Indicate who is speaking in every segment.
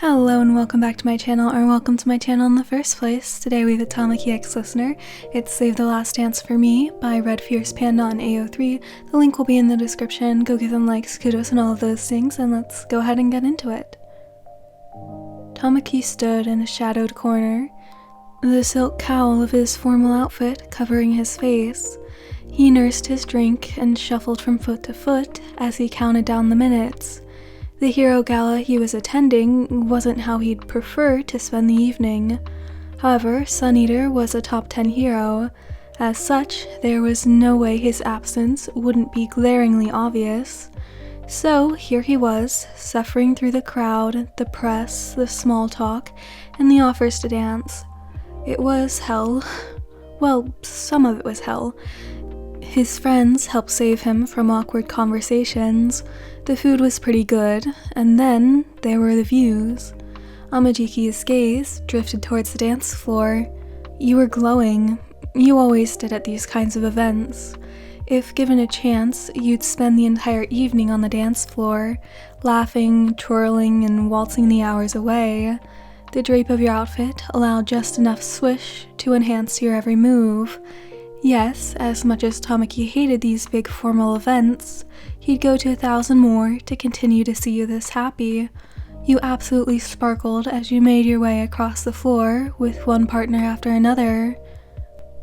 Speaker 1: Hello and welcome back to my channel, or welcome to my channel in the first place. Today we have a Tamaki ex-listener. It's Save the Last Dance for Me by Red Fierce Panda on AO3. The link will be in the description. Go give them likes, kudos, and all of those things, and let's go ahead and get into it. Tamaki stood in a shadowed corner, the silk cowl of his formal outfit covering his face. He nursed his drink and shuffled from foot to foot as he counted down the minutes. The hero gala he was attending wasn't how he'd prefer to spend the evening. However, Sun Eater was a top 10 hero. As such, there was no way his absence wouldn't be glaringly obvious. So here he was, suffering through the crowd, the press, the small talk, and the offers to dance. It was hell. Well, some of it was hell. His friends helped save him from awkward conversations. The food was pretty good, and then there were the views. Amajiki's gaze drifted towards the dance floor. You were glowing. You always did at these kinds of events. If given a chance, you'd spend the entire evening on the dance floor, laughing, twirling, and waltzing the hours away. The drape of your outfit allowed just enough swish to enhance your every move. Yes, as much as Tamaki hated these big formal events, he'd go to 1,000 more to continue to see you this happy. You absolutely sparkled as you made your way across the floor with one partner after another.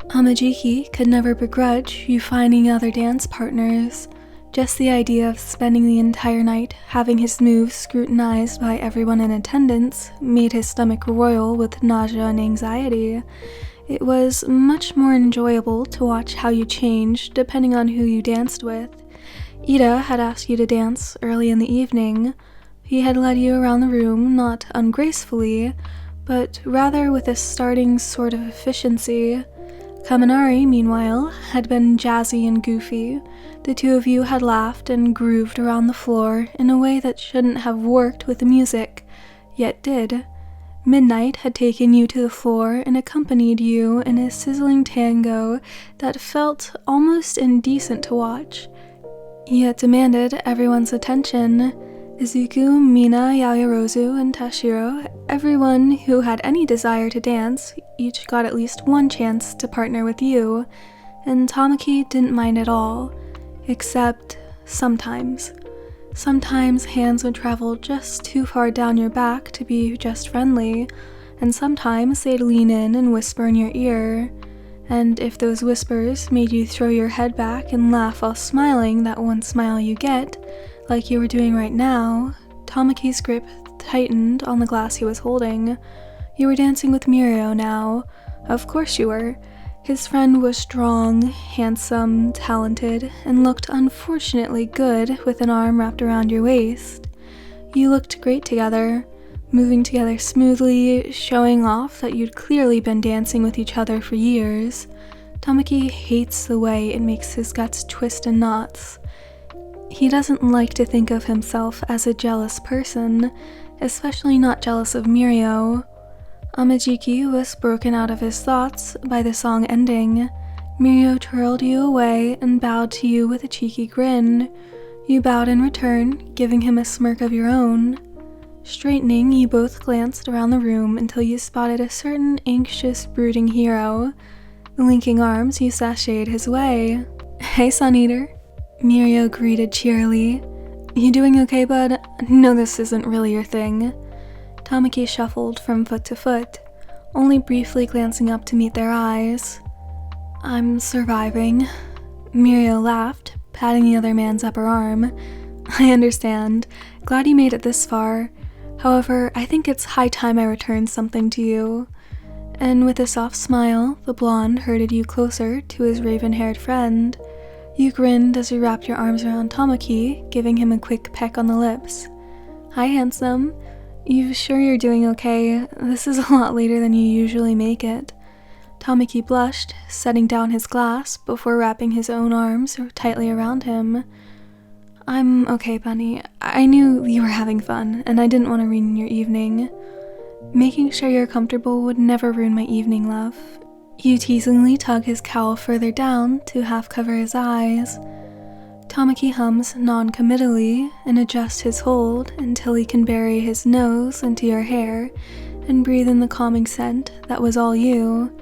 Speaker 1: Amajiki could never begrudge you finding other dance partners. Just the idea of spending the entire night having his moves scrutinized by everyone in attendance made his stomach roil with nausea and anxiety. It was much more enjoyable to watch how you changed depending on who you danced with. Ida had asked you to dance early in the evening. He had led you around the room not ungracefully, but rather with a starting sort of efficiency. Kaminari, meanwhile, had been jazzy and goofy. The two of you had laughed and grooved around the floor in a way that shouldn't have worked with the music, yet did. Midnight had taken you to the floor and accompanied you in a sizzling tango that felt almost indecent to watch, yet demanded everyone's attention. Izuku, Mina, Yaoyorozu, and Tashiro, everyone who had any desire to dance, each got at least one chance to partner with you, and Tamaki didn't mind at all, except sometimes. Sometimes hands would travel just too far down your back to be just friendly, and sometimes they'd lean in and whisper in your ear. And if those whispers made you throw your head back and laugh while smiling that one smile you get, like you were doing right now, Tamaki's grip tightened on the glass he was holding. You were dancing with Mirio now. Of course you were. His friend was strong, handsome, talented, and looked unfortunately good with an arm wrapped around your waist. You looked great together, moving together smoothly, showing off that you'd clearly been dancing with each other for years. Tamaki hates the way it makes his guts twist in knots. He doesn't like to think of himself as a jealous person, especially not jealous of Mirio. Amajiki was broken out of his thoughts by the song ending. Mirio twirled you away and bowed to you with a cheeky grin. You bowed in return, giving him a smirk of your own. Straightening, you both glanced around the room until you spotted a certain anxious, brooding hero. Linking arms, you sashayed his way. "Hey, Sun Eater," Mirio greeted cheerily. "You doing okay, bud? No, this isn't really your thing." Tamaki shuffled from foot to foot, only briefly glancing up to meet their eyes. "I'm surviving." Mirio laughed, patting the other man's upper arm. "I understand. Glad you made it this far. However, I think it's high time I returned something to you." And with a soft smile, the blonde herded you closer to his raven-haired friend. You grinned as you wrapped your arms around Tamaki, giving him a quick peck on the lips. "Hi, handsome. You sure you're doing okay? This is a lot later than you usually make it." Tamaki blushed, setting down his glass before wrapping his own arms tightly around him. "I'm okay, bunny. I knew you were having fun, and I didn't want to ruin your evening." "Making sure you're comfortable would never ruin my evening, love." You teasingly tug his cowl further down to half cover his eyes. Tamaki hums non-committally and adjusts his hold until he can bury his nose into your hair and breathe in the calming scent that was all you.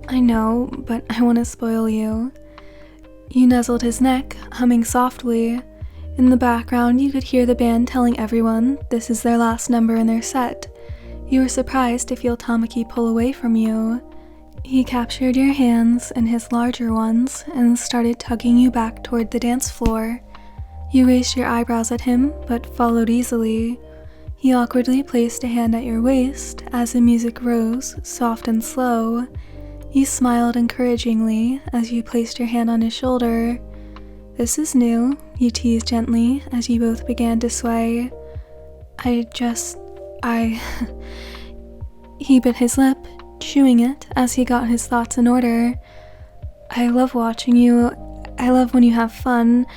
Speaker 1: I know, but I want to spoil you. You nuzzled his neck, humming softly. In the background, you could hear the band telling everyone this is their last number in their set. You were surprised to feel Tamaki pull away from you. He captured your hands in his larger ones and started tugging you back toward the dance floor. You raised your eyebrows at him, but followed easily. He awkwardly placed a hand at your waist as the music rose, soft and slow. You smiled encouragingly as you placed your hand on his shoulder. "This is new," you teased gently as you both began to sway. He bit his lip, chewing it as he got his thoughts in order. "I love watching you. I love when you have fun.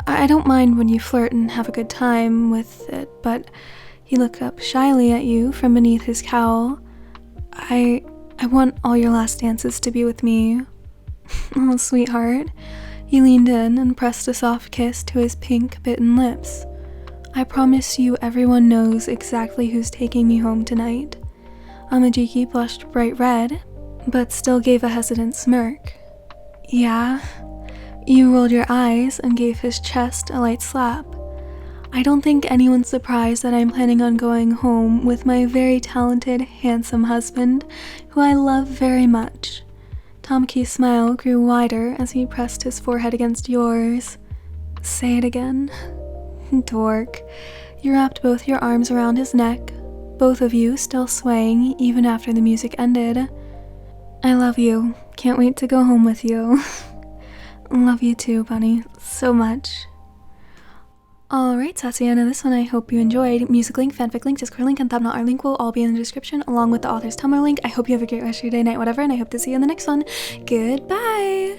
Speaker 1: I don't mind when you flirt and have a good time with it, but..." He looked up shyly at you from beneath his cowl. I want all your last dances to be with me." "Oh, sweetheart." He leaned in and pressed a soft kiss to his pink, bitten lips. "I promise you everyone knows exactly who's taking me home tonight." Amajiki blushed bright red, but still gave a hesitant smirk. "Yeah?" You rolled your eyes and gave his chest a light slap. "I don't think anyone's surprised that I'm planning on going home with my very talented, handsome husband, who I love very much." Tamaki's smile grew wider as he pressed his forehead against yours. "Say it again." "Dork." You wrapped both your arms around his neck, both of you still swaying even after the music ended. "I love you. Can't wait to go home with you." "Love you too, bunny. So much." Alright, so that's the end of this one. I hope you enjoyed. Music link, fanfic link, Discord link, and thumbnail art link will all be in the description, along with the author's Tumblr link. I hope you have a great rest of your day, night, whatever, and I hope to see you in the next one. Goodbye!